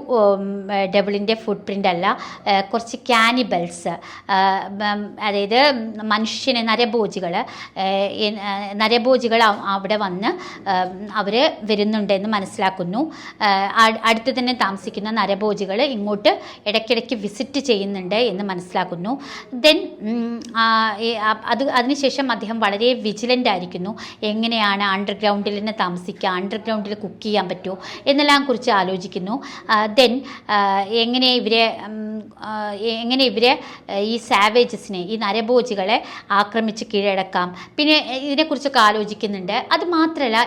ഡെവിളിൻ്റെ ഫുട് പ്രിൻ്റ് അല്ല, കുറച്ച് കാനിബൽസ്, അതായത് മനുഷ്യനെ നരഭോജികൾ അവിടെ വന്ന് അവർ വരുന്നുണ്ടെന്ന് മനസ്സിലാക്കുന്നു. അടുത്ത് തന്നെ താമസിക്കുന്ന നരഭോജികൾ ഇങ്ങോട്ട് ഇടയ്ക്കിടയ്ക്ക് വിസിറ്റ് ചെയ്യുന്നുണ്ട് എന്ന് മനസ്സിലാക്കുന്നു. ദെൻ അതിനുശേഷം അദ്ദേഹം വളരെ വിജിലൻ്റ് ആയിരിക്കുന്നു. എങ്ങനെയാണ് അണ്ടർഗ്രൗണ്ടിൽ തന്നെ താമസിക്കുക, അണ്ടർഗ്രൗണ്ടിൽ കുക്ക് ചെയ്യാൻ പറ്റുമോ എന്നെല്ലാം കുറിച്ച് ആലോചിക്കുന്നു. ദെൻ എങ്ങനെ ഇവരെ ഈ സാവേജസിനെ, ഈ നരഭോജികളെ ആക്രമിച്ച് കീഴടക്കാം, പിന്നെ ഇതിനെക്കുറിച്ചൊക്കെ ആലോചിക്കുന്നുണ്ട്. അതുമാത്രമല്ല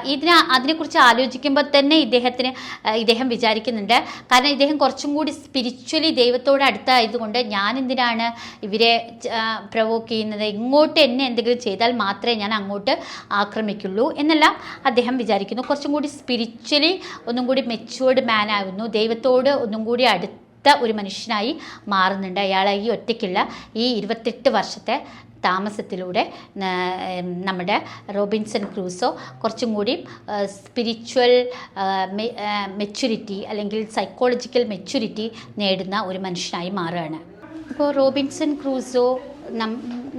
അതിനെക്കുറിച്ച് ആലോചിക്കുമ്പോൾ തന്നെ ഇദ്ദേഹം വിചാരിക്കുന്നുണ്ട്, കാരണം ഇദ്ദേഹം കുറച്ചും കൂടി സ്പിരിച്വലി ദൈവത്തോട് അടുത്തായതുകൊണ്ട് ഞാൻ എന്തിനാണ് ഇവരെ പ്രൊവോക്ക് ചെയ്യുന്നത്, ഇങ്ങോട്ട് എന്നെ എന്തെങ്കിലും ചെയ്താൽ മാത്രമേ ഞാൻ അങ്ങോട്ട് ആക്രമിക്കുള്ളൂ എന്നെല്ലാം അദ്ദേഹം വിചാരിക്കുന്നു. കുറച്ചും കൂടി സ്പിരിച്വലി ഒന്നും കൂടി മെച്യൂർഡ് മാൻ ആകുന്നു, ദൈവത്തോട് ഒന്നും കൂടി അടുത്ത ഒരു മനുഷ്യനായി മാറുന്നുണ്ട്. അയാളെ ഈ ഒറ്റയ്ക്കുള്ള ഈ 28 വർഷത്തെ താമസത്തിലൂടെ നമ്മുടെ റോബിൻസൺ ക്രൂസോ കുറച്ചും കൂടി സ്പിരിച്വൽ മെച്യൂരിറ്റി അല്ലെങ്കിൽ സൈക്കോളജിക്കൽ മെച്യൂരിറ്റി നേടുന്ന ഒരു മനുഷ്യനായി മാറുകയാണ്. അപ്പോൾ റോബിൻസൺ ക്രൂസോ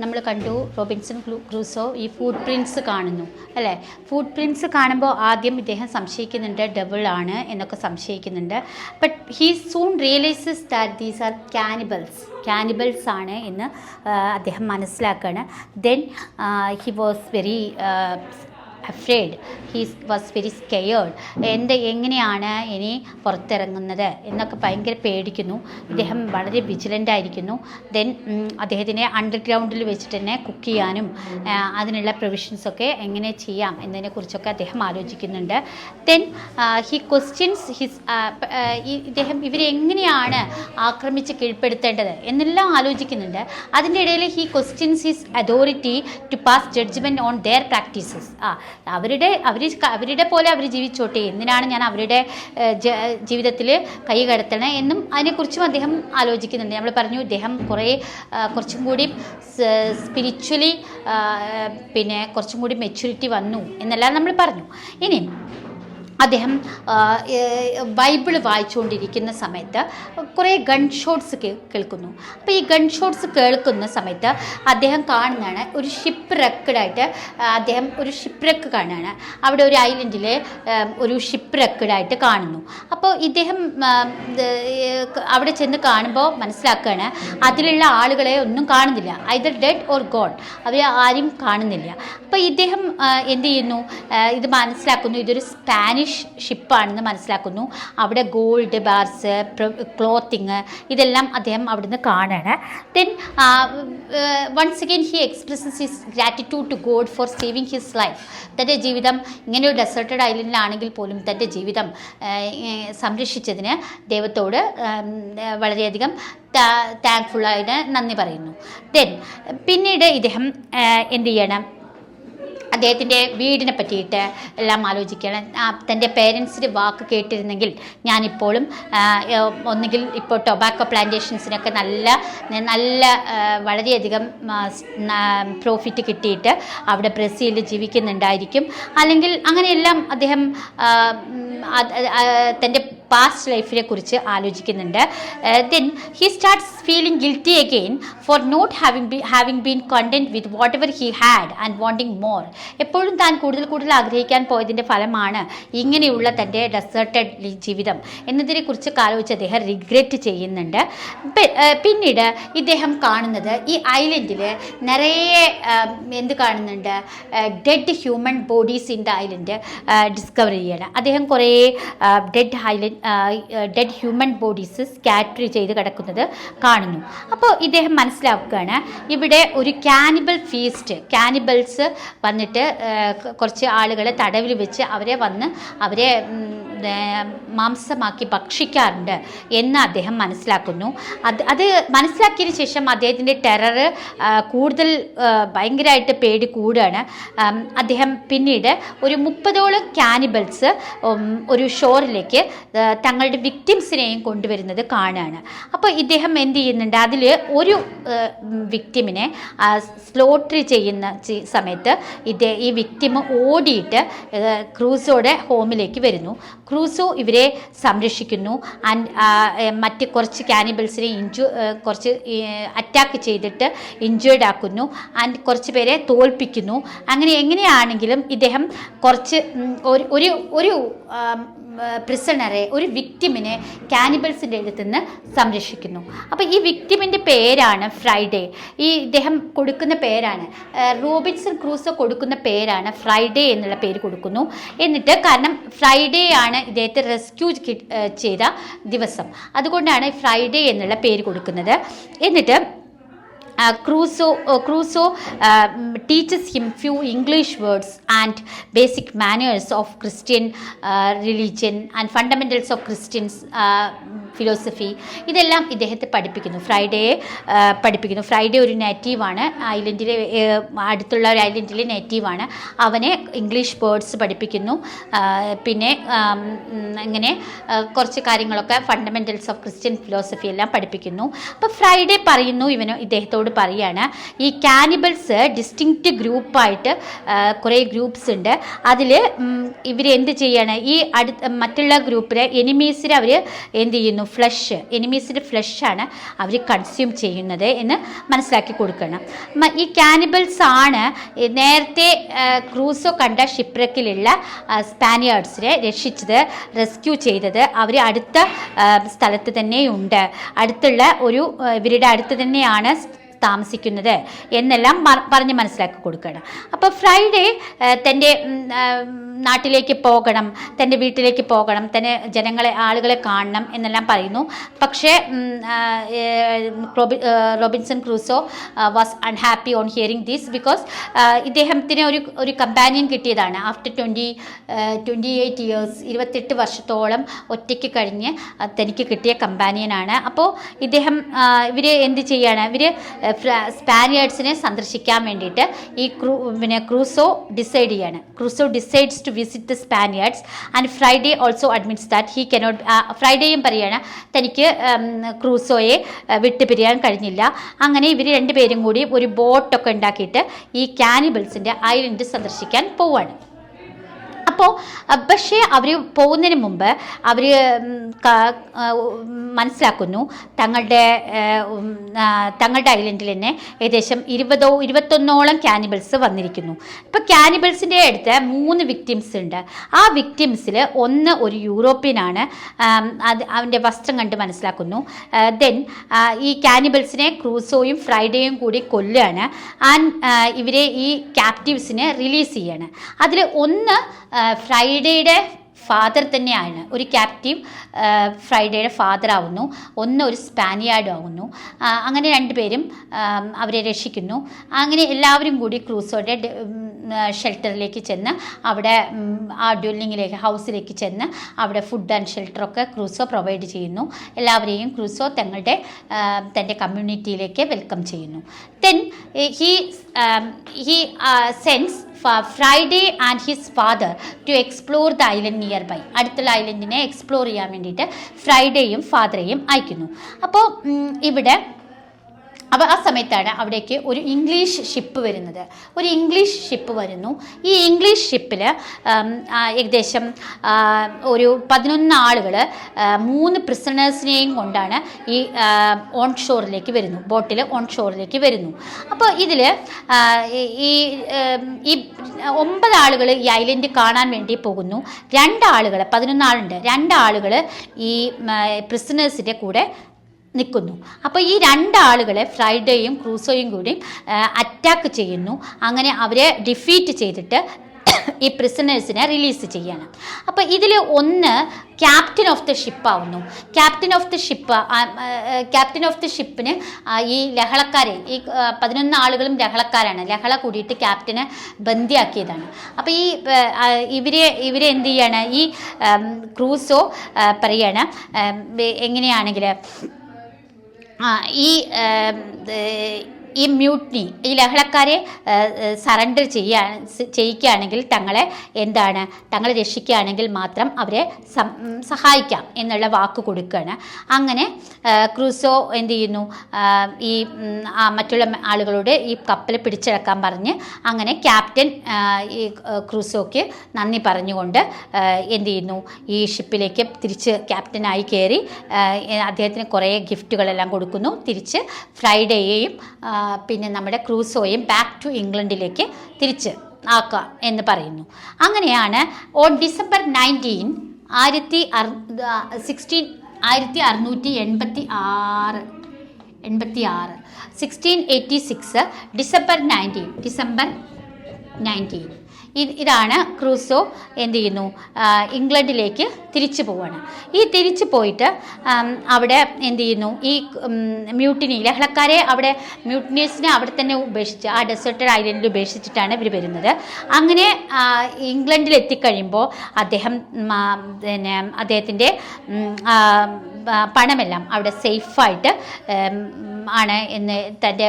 നമ്മൾ കണ്ടു. റോബിൻസൺ ക്രൂസോ ഈ ഫുട് പ്രിൻറ്റ്സ് കാണുന്നു അല്ലേ. ഫുട് പ്രിൻറ്റ്സ് കാണുമ്പോൾ ആദ്യം ഇദ്ദേഹം സംശയിക്കുന്നുണ്ട് ഡെവിൾ ആണ് എന്നൊക്കെ സംശയിക്കുന്നുണ്ട്. But he soon realises that these are cannibals ആണ് എന്ന് അദ്ദേഹം മനസ്സിലാക്കുകയാണ്. Then he was very afraid, he was very scared. എങ്ങനെയാണ് ഇനി പുറത്തിറങ്ങുന്നത് എന്നൊക്കെ ഭയങ്കര പേടിക്കുന്നു. ഇദ്ദേഹം വളരെ വിജിലൻ്റ് ആയിരിക്കുന്നു. ദെൻ അദ്ദേഹത്തിനെ അണ്ടർഗ്രൗണ്ടിൽ വെച്ചിട്ട് തന്നെ കുക്ക് ചെയ്യാനും അതിനുള്ള പ്രൊവിഷൻസൊക്കെ എങ്ങനെ ചെയ്യാം എന്നതിനെക്കുറിച്ചൊക്കെ അദ്ദേഹം ആലോചിക്കുന്നുണ്ട്. ദെൻ ഹി ക്വസ്റ്റ്യൻസ് ഇദ്ദേഹം ഇവരെങ്ങനെയാണ് ആക്രമിച്ച് കീഴ്പ്പെടുത്തേണ്ടത് എന്നെല്ലാം ആലോചിക്കുന്നുണ്ട്. അതിൻ്റെ ഇടയിൽ he questions his authority to pass judgment on their practices. അവരുടെ പോലെ അവർ ജീവിച്ചോട്ടെ, എന്തിനാണ് ഞാൻ അവരുടെ ജീവിതത്തിൽ കൈ കടത്തണേ എന്നും അതിനെക്കുറിച്ചും അദ്ദേഹം ആലോചിക്കുന്നുണ്ട്. നമ്മൾ പറഞ്ഞു ഇദ്ദേഹം കുറച്ചും കൂടി സ്പിരിച്വലി പിന്നെ കുറച്ചും കൂടി മെച്യൂരിറ്റി വന്നു എന്നെല്ലാം നമ്മൾ പറഞ്ഞു. ഇനി അദ്ദേഹം ബൈബിൾ വായിച്ചുകൊണ്ടിരിക്കുന്ന സമയത്ത് കുറേ ഗൺ ഷോട്ട്സ് കേൾക്കുന്നു. അപ്പോൾ ഈ ഗൺ ഷോട്ട്സ് കേൾക്കുന്ന സമയത്ത് അദ്ദേഹം കാണുന്നതാണ് ഒരു ഷിപ്പ് റെക്കഡായിട്ട് അദ്ദേഹം ഒരു ഷിപ്പ് റെക്ക് കാണുകയാണ്. അവിടെ ഒരു ഐലൻഡിൽ ഒരു ഷിപ്പ് റെക്കഡായിട്ട് കാണുന്നു. അപ്പോൾ ഇദ്ദേഹം അവിടെ ചെന്ന് കാണുമ്പോൾ മനസ്സിലാക്കുകയാണ് അതിലുള്ള ആളുകളെ ഒന്നും കാണുന്നില്ല, ഐദർ ഡെഡ് ഓർ ഗോൺ, അവരെ ആരും കാണുന്നില്ല. അപ്പോൾ ഇദ്ദേഹം എന്ത് ചെയ്യുന്നു, ഇത് മനസ്സിലാക്കുന്നു ഇതൊരു സ്പാനിഷ് ഷിപ്പാണെന്ന് മനസ്സിലാക്കുന്നു. അവിടെ ഗോൾഡ് ബാർസ്, ക്ലോത്തിങ് ഇതെല്ലാം അദ്ദേഹം അവിടുന്ന് കാണുകയാണ്. Then once again he expresses his gratitude to God for saving his life. തൻ്റെ ജീവിതം ഇങ്ങനെ ഒരു ഡെസേർട്ടഡ് ഐലൻഡിലാണെങ്കിൽ പോലും തൻ്റെ ജീവിതം സംരക്ഷിച്ചതിന് ദൈവത്തോട് വളരെയധികം താങ്ക്ഫുള്ളായിട്ട് നന്ദി പറയുന്നു. ദെൻ പിന്നീട് ഇദ്ദേഹം എന്ത് ചെയ്യണം, അദ്ദേഹത്തിൻ്റെ വീടിനെ പറ്റിയിട്ട് എല്ലാം ആലോചിക്കുകയാണ്. തൻ്റെ പേരൻസിൻ്റെ വാക്ക് കേട്ടിരുന്നെങ്കിൽ ഞാനിപ്പോഴും ഒന്നുകിൽ ഇപ്പോൾ ടൊബാക്കോ പ്ലാന്റേഷൻസിനൊക്കെ നല്ല വളരെയധികം പ്രോഫിറ്റ് കിട്ടിയിട്ട് അവിടെ ബ്രസീലിൽ ജീവിക്കുന്നുണ്ടായിരിക്കും. അല്ലെങ്കിൽ അങ്ങനെയെല്ലാം അദ്ദേഹം തൻ്റെ പാസ്റ്റ് ലൈഫിനെ കുറിച്ച് ആലോചിക്കുന്നുണ്ട്. Then he starts feeling guilty again for not having been content with whatever he had and wanting more. എപ്പോഴും താൻ കൂടുതൽ ആഗ്രഹിക്കാൻ പോയതിൻ്റെ ഫലമാണ് ഇങ്ങനെയുള്ള തൻ്റെ ഡെസേർട്ടഡ് ജീവിതം എന്നതിനെക്കുറിച്ച് ആലോചിച്ച് അദ്ദേഹം റിഗ്രറ്റ് ചെയ്യുന്നുണ്ട്. പിന്നീട് ഇദ്ദേഹം കാണുന്നത് ഈ ഐലൻഡിൽ നിറയെ എന്ത് കാണുന്നുണ്ട്, dead human bodies in the island discover ചെയ്യണം. അദ്ദേഹം കുറേ ഡെഡ് ഹ്യൂമൻ ബോഡീസ് സ്കാറ്റർ ചെയ്ത് കിടക്കുന്നത് കാണുന്നു. അപ്പോൾ ഇദ്ദേഹം മനസ്സിലാക്കുകയാണ് ഇവിടെ ഒരു കാനിബൽസ് വന്നിട്ട് കുറച്ച് ആളുകളെ തടവിൽ വെച്ച് അവരെ മാംസമാക്കി ഭക്ഷിക്കാറുണ്ട് എന്ന് അദ്ദേഹം മനസ്സിലാക്കുന്നു. അത് മനസ്സിലാക്കിയതിന് ശേഷം അദ്ദേഹത്തിൻ്റെ ടെറർ കൂടുതൽ ഭയങ്കരമായിട്ട് പേടി കൂടുകയാണ്. അദ്ദേഹം പിന്നീട് ഒരു 30ഓളം കാനിബൽസ് ഒരു ഷോറിലേക്ക് തങ്ങളുടെ വിക്ടിംസിനെയും കൊണ്ടുവരുന്നത് കാണുകയാണ്. അപ്പോൾ ഇദ്ദേഹം എന്ത് ചെയ്യുന്നുണ്ട്, അതിൽ ഒരു വിക്ടിമിനെ സ്ലോട്ടർ ചെയ്യുന്ന സമയത്ത് ഈ വിക്ടിം ഓടിയിട്ട് ക്രൂസോയുടെ ഹോമിലേക്ക് വരുന്നു. ക്രൂസോ ഇവരെ സംരക്ഷിക്കുന്നു. മറ്റ് കുറച്ച് കാനിബൽസിനെ കുറച്ച് അറ്റാക്ക് ചെയ്തിട്ട് ഇഞ്ചേർഡ് ആക്കുന്നു. കുറച്ച് പേരെ തോൽപ്പിക്കുന്നു. എങ്ങനെയാണെങ്കിലും ഇദ്ദേഹം കുറച്ച് ഒരു പ്രിസണറെ, ഒരു വിക്ടിമിനെ കാനിബൽസിൻ്റെ അടുത്ത് നിന്ന് സംരക്ഷിക്കുന്നു. അപ്പോൾ ഈ വിക്ടിമിൻ്റെ പേരാണ് ഫ്രൈഡേ. ഇദ്ദേഹം കൊടുക്കുന്ന പേരാണ്, റോബിൻസൺ ക്രൂസോ കൊടുക്കുന്ന പേരാണ് ഫ്രൈഡേ എന്നുള്ള പേര് കൊടുക്കുന്നു. എന്നിട്ട് കാരണം ഫ്രൈഡേ ആണ് ഇദ്ദേഹത്തെ റെസ്ക്യൂ ചെയ്ത ദിവസം, അതുകൊണ്ടാണ് ഫ്രൈഡേ എന്നുള്ള പേര് കൊടുക്കുന്നത്. എന്നിട്ട് Crusoe teaches him few English words and basic manners of Christian religion and fundamentals of Christian philosophy. ഇതെല്ലാം ഇദ്ദേഹത്തെ പഠിപ്പിക്കുന്നു, പഠിപ്പിക്കുന്നു. ഫ്രൈഡേ ഒരു നേറ്റീവാണ്, ഐലൻഡിലെ അടുത്തുള്ള ഒരു ഐലൻഡിലെ നേറ്റീവാണ്. അവനെ ഇംഗ്ലീഷ് വേർഡ്സ് പഠിപ്പിക്കുന്നു. പിന്നെ ഇങ്ങനെ കുറച്ച് കാര്യങ്ങളൊക്കെ ഫണ്ടമെൻ്റൽസ് ഓഫ് ക്രിസ്ത്യൻ ഫിലോസഫി എല്ലാം പഠിപ്പിക്കുന്നു. അപ്പോൾ ഫ്രൈഡേ പറയുന്നു, ഇദ്ദേഹത്തോട് പറയാണ്, ഈ കാനിബൽസ് ഡിസ്റ്റിങ്ക്റ്റ് ഗ്രൂപ്പായിട്ട് കുറേ ഗ്രൂപ്പ്സ് ഉണ്ട്. അതിൽ ഇവർ എന്ത് ചെയ്യാണ്, ഈ മറ്റുള്ള ഗ്രൂപ്പിലെ എനിമീസിനെ അവർ എന്ത് ചെയ്യുന്നു, എനിമീസിൻ്റെ ഫ്ലഷാണ് അവർ കൺസ്യൂം ചെയ്യുന്നത് എന്ന് മനസ്സിലാക്കി കൊടുക്കണം. ഈ കാനിബൽസ് ആണ് നേരത്തെ ക്രൂസോ കണ്ട ഷിപ്രക്കിലുള്ള സ്പാനിയാർഡ്സിനെ റെസ്ക്യൂ ചെയ്തത്. അവർ അടുത്ത സ്ഥലത്ത് തന്നെയുണ്ട്, ഇവരുടെ അടുത്ത് തന്നെയാണ് താമസിക്കുന്നത് എന്നെല്ലാം പറഞ്ഞ് മനസ്സിലാക്കി കൊടുക്കണം. അപ്പോൾ ഫ്രൈഡേ തൻ്റെ നാട്ടിലേക്ക് പോകണം, തൻ്റെ വീട്ടിലേക്ക് പോകണം, തന്നെ ആളുകളെ കാണണം എന്നെല്ലാം പറയുന്നു. പക്ഷേ Robinson Crusoe was unhappy on hearing this because ഇദ്ദേഹത്തിന് ഒരു കമ്പാനിയൻ കിട്ടിയതാണ്. ആഫ്റ്റർ 28 ഇയേഴ്സ് 28 വർഷത്തോളം ഒറ്റയ്ക്ക് കഴിഞ്ഞ് തനിക്ക് കിട്ടിയ കമ്പാനിയനാണ്. അപ്പോൾ ഇവർ എന്ത് ചെയ്യാണ്, സ്പാനിയാർഡ്സിനെ സന്ദർശിക്കാൻ വേണ്ടിയിട്ട് ക്രൂസോ ഡിസൈഡ് ചെയ്യാണ്. Crusoe decides to visit the Spaniards and Friday also admits that he cannot. ഫ്രൈഡേയും പറയാണ് തനിക്ക് ക്രൂസോയെ വിട്ടുപിരിയാൻ കഴിഞ്ഞില്ല. അങ്ങനെ ഇവർ രണ്ടുപേരും കൂടി ഒരു ബോട്ടൊക്കെ ഉണ്ടാക്കിയിട്ട് ഈ കാനിബൽസിൻ്റെ ഐലൻഡ് സന്ദർശിക്കാൻ പോവാണ്. അപ്പോൾ പക്ഷേ അവർ പോകുന്നതിന് മുമ്പ് അവർ മനസ്സിലാക്കുന്നു തങ്ങളുടെ ഐലൻഡിൽ തന്നെ ഏകദേശം 21ഓളം കാനിബൽസ് വന്നിരിക്കുന്നു. ഇപ്പോൾ കാനിബൽസിൻ്റെ അടുത്ത് 3 വിക്ടിംസ് ഉണ്ട്. ആ വിക്ടിംസിൽ ഒന്ന് ഒരു യൂറോപ്യനാണ്. അവൻ്റെ വസ്ത്രം കണ്ട് മനസ്സിലാക്കുന്നു. ദെൻ ഈ കാനിബൽസിനെ ക്രൂസോയും ഫ്രൈഡേയും കൂടി കൊല്ലുകയാണ്. ഇവരെ ഈ ക്യാപ്റ്റീവ്സിനെ റിലീസ് ചെയ്യാണ്. അതിൽ ഒന്ന് ഫ്രൈഡേയുടെ ഫാദർ തന്നെയാണ്, ഒരു ക്യാപ്റ്റീവ് ഫ്രൈഡേയുടെ ഫാദർ ആവുന്നു, ഒന്ന് ഒരു സ്പാനിയാർഡ് ആവുന്നു. അങ്ങനെ രണ്ടുപേരും അവരെ രക്ഷിക്കുന്നു. അങ്ങനെ എല്ലാവരും കൂടി ക്രൂസോയുടെ ഷെൽട്ടറിലേക്ക് ചെന്ന് അവിടെ ആ ഡ്വെല്ലിങ്ങിലേക്ക് ഹൗസിലേക്ക് ചെന്ന് അവിടെ ഫുഡ് ആൻഡ് ഷെൽട്ടറൊക്കെ ക്രൂസോ പ്രൊവൈഡ് ചെയ്യുന്നു. എല്ലാവരെയും ക്രൂസോ തൻ്റെ കമ്മ്യൂണിറ്റിയിലേക്ക് വെൽക്കം ചെയ്യുന്നു. Then he sends Friday and his father to explore the island nearby. അടുത്തുള്ള ഐലൻഡിനെ എക്സ്പ്ലോർ ചെയ്യാൻ വേണ്ടിയിട്ട് ഫ്രൈഡേയും ഫാദറേയും അയക്കുന്നു. അപ്പോൾ ഇവിടെ ആ സമയത്താണ് അവിടേക്ക് ഒരു ഇംഗ്ലീഷ് ഷിപ്പ് വരുന്നു. ഈ ഇംഗ്ലീഷ് ഷിപ്പിൽ ഏകദേശം ഒരു 11 ആളുകൾ 3 പ്രിസണേഴ്സിനെയും കൊണ്ടാണ് ഈ ബോട്ടിൽ ഓൺ ഷോറിലേക്ക് വരുന്നു. അപ്പോൾ ഇതിൽ ഈ 9 ആളുകൾ ഈ ഐലൻഡ് കാണാൻ വേണ്ടി പോകുന്നു. 2 ആളുകൾ 11 ആളുണ്ട്, 2 ആളുകൾ ഈ പ്രിസണേഴ്സിൻ്റെ കൂടെ നിൽക്കുന്നു. അപ്പോൾ ഈ 2 ആളുകളെ ഫ്രൈഡേയും ക്രൂസോയും കൂടി അറ്റാക്ക് ചെയ്യുന്നു. അങ്ങനെ അവരെ ഡിഫീറ്റ് ചെയ്തിട്ട് ഈ പ്രിസണേഴ്സിനെ റിലീസ് ചെയ്യണം. അപ്പോൾ ഇതിൽ ഒന്ന് ക്യാപ്റ്റൻ ഓഫ് ദ ഷിപ്പ് ആവുന്നു. ക്യാപ്റ്റൻ ഓഫ് ദ ഷിപ്പിന് ഈ ലഹളക്കാരെ, ഈ 11 ആളുകളും ലഹളക്കാരാണ്. ലഹള കൂടിയിട്ട് ക്യാപ്റ്റനെ ബന്ദിയാക്കിയതാണ്. അപ്പോൾ ഇവരെ എന്ത് ചെയ്യാണ്, ഈ ക്രൂസോ പറയാണ് എങ്ങനെയാണെങ്കിൽ ഈ മ്യൂട്ടിനി, ഈ ലഹളക്കാരെ സറണ്ടർ ചെയ്യിക്കുകയാണെങ്കിൽ തങ്ങളെ രക്ഷിക്കുകയാണെങ്കിൽ മാത്രം അവരെ സഹായിക്കാം എന്നുള്ള വാക്ക് കൊടുക്കുകയാണ്. അങ്ങനെ ക്രൂസോ എന്ത് ചെയ്യുന്നു, ഈ മറ്റുള്ള ആളുകളോട് ഈ കപ്പൽ പിടിച്ചെടുക്കാൻ പറഞ്ഞ് അങ്ങനെ ക്യാപ്റ്റൻ ഈ ക്രൂസോയ്ക്ക് നന്ദി പറഞ്ഞുകൊണ്ട് എന്ത് ചെയ്യുന്നു, ഈ ഷിപ്പിലേക്ക് തിരിച്ച് ക്യാപ്റ്റനായി കയറി അദ്ദേഹത്തിന് കുറേ ഗിഫ്റ്റുകളെല്ലാം കൊടുക്കുന്നു. തിരിച്ച് ഫ്രൈഡേയെയും പിന്നെ നമ്മുടെ ക്രൂസോയും ബാക്ക് ടു ഇംഗ്ലണ്ടിലേക്ക് തിരിച്ച് ആക്കാം എന്ന് പറയുന്നു. അങ്ങനെയാണ് ഓൺ ഡിസംബർ 19 1686 ഡിസംബർ 19 ഇതാണ് ക്രൂസോ എന്ത് ചെയ്യുന്നു, ഇംഗ്ലണ്ടിലേക്ക് തിരിച്ചു പോവാണ്. ഈ തിരിച്ചു പോയിട്ട് അവിടെ എന്ത് ചെയ്യുന്നു, ഈ ലഹളക്കാരെ മ്യൂട്ടിനീസിനെ അവിടെ തന്നെ ഉപേക്ഷിച്ച് ആ ഡെസേർട്ടഡ് ഐലൻഡിൽ ഉപേക്ഷിച്ചിട്ടാണ് ഇവർ വരുന്നത്. അങ്ങനെ ഇംഗ്ലണ്ടിൽ എത്തിക്കഴിയുമ്പോൾ അദ്ദേഹത്തിൻ്റെ പണമെല്ലാം അവിടെ സേഫായിട്ട് ആണ് എന്ന് തൻ്റെ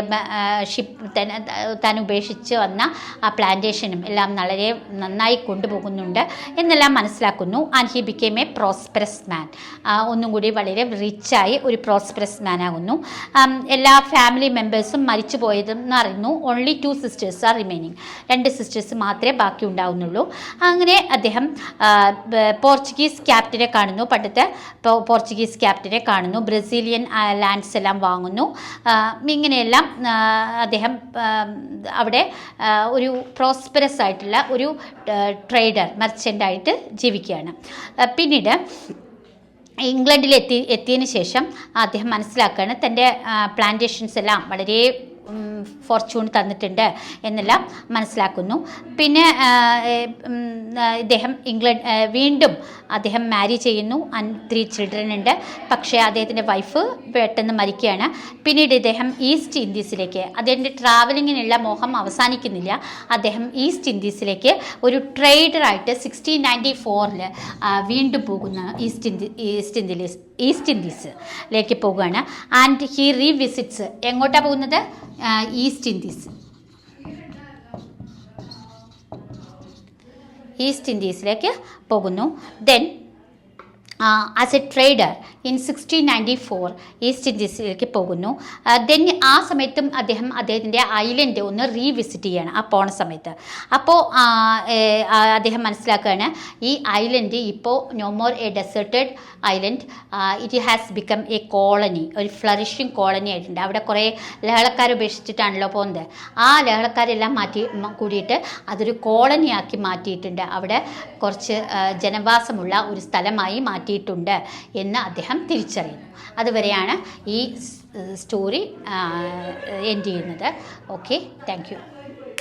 താൻ ഉപേക്ഷിച്ച് വന്ന ആ പ്ലാന്റേഷനും എല്ലാം വളരെ നന്നായി കൊണ്ടുപോകുന്നുണ്ട് എന്നെല്ലാം മനസ്സിലാക്കുന്നു. And he became a prosperous man. ഒന്നും കൂടി വളരെ റിച്ചായി ഒരു പ്രോസ്പെറസ് മാൻ ആകുന്നു. എല്ലാ ഫാമിലി മെമ്പേഴ്സും മരിച്ചു പോയതെന്ന് അറിയുന്നു. Only 2 sisters R remaining. 2 sisters മാത്രമേ ബാക്കി ഉണ്ടാവുന്നുള്ളൂ. അങ്ങനെ അദ്ദേഹം പോർച്ചുഗീസ് ക്യാപ്റ്റനെ കാണുന്നു. പണ്ടത്തെ പോർച്ചുഗീസ് ക്യാപ്റ്റനെ കാണുന്നു. ബ്രസീലിയൻ ലാൻഡ്സ് എല്ലാം വാങ്ങുന്നു. ഇങ്ങനെയെല്ലാം അദ്ദേഹം അവിടെ ഒരു പ്രോസ്പെറസ് ആയിട്ടുള്ള ഒരു ട്രേഡർ, മെർച്ചൻ്റായിട്ട് ജീവിക്കുകയാണ്. പിന്നീട് ഇംഗ്ലണ്ടിൽ എത്തിയതിന് ശേഷം അദ്ദേഹം മനസ്സിലാക്കുകയാണ് തൻ്റെ പ്ലാന്റേഷൻസ് എല്ലാം വളരെ ഫോർച്യൂൺ തന്നിട്ടുണ്ട് എന്നെല്ലാം മനസ്സിലാക്കുന്നു. പിന്നെ വീണ്ടും അദ്ദേഹം മാരി ചെയ്യുന്നു. 3 ചിൽഡ്രൻ ഉണ്ട്. പക്ഷേ അദ്ദേഹത്തിൻ്റെ വൈഫ് പെട്ടെന്ന് മരിക്കുകയാണ്. പിന്നീട് ഇദ്ദേഹം ഈസ്റ്റ് ഇൻഡീസിലേക്ക്, അദ്ദേഹത്തിൻ്റെ ട്രാവലിങ്ങിനുള്ള മോഹം അവസാനിക്കുന്നില്ല. അദ്ദേഹം ഈസ്റ്റ് ഇൻഡീസിലേക്ക് ഒരു ട്രേഡറായിട്ട് 1694 വീണ്ടും പോകുന്ന ഈസ്റ്റ് ഇൻഡീസിലേക്ക് പോകുകയാണ്. And he revisits. എങ്ങോട്ടാണ് പോകുന്നത്? ഈസ്റ്റ് ഇൻഡീസിലേക്ക് പോകുന്നു. Then as a trader in 1694 East ഇൻഡീസിലേക്ക് പോകുന്നു. ദെൻ ആ സമയത്തും അദ്ദേഹത്തിൻ്റെ ഐലൻഡ് ഒന്ന് റീവിസിറ്റ് ചെയ്യണം ആ പോണ സമയത്ത്. അപ്പോൾ അദ്ദേഹം മനസ്സിലാക്കുകയാണ് ഈ ഐലൻഡ് ഇപ്പോൾ no more a deserted island, it has become a colony, ഒരു ഫ്ലറിഷിങ് കോളനി ആയിട്ടുണ്ട്. അവിടെ കുറേ ലഹളക്കാർ ഉപേക്ഷിച്ചിട്ടാണല്ലോ പോകുന്നത്. ആ ലഹളക്കാരെല്ലാം കൂടിയിട്ട് അതൊരു കോളനിയാക്കി മാറ്റിയിട്ടുണ്ട്. അവിടെ കുറച്ച് ജനവാസമുള്ള ഒരു സ്ഥലമായി മാറ്റിയിട്ടുണ്ട് എന്ന് അദ്ദേഹം തിരിച്ചറിയുന്നു. അതുവരെയാണ് ഈ സ്റ്റോറി എൻഡ് ചെയ്യുന്നത്. Okay, thank you.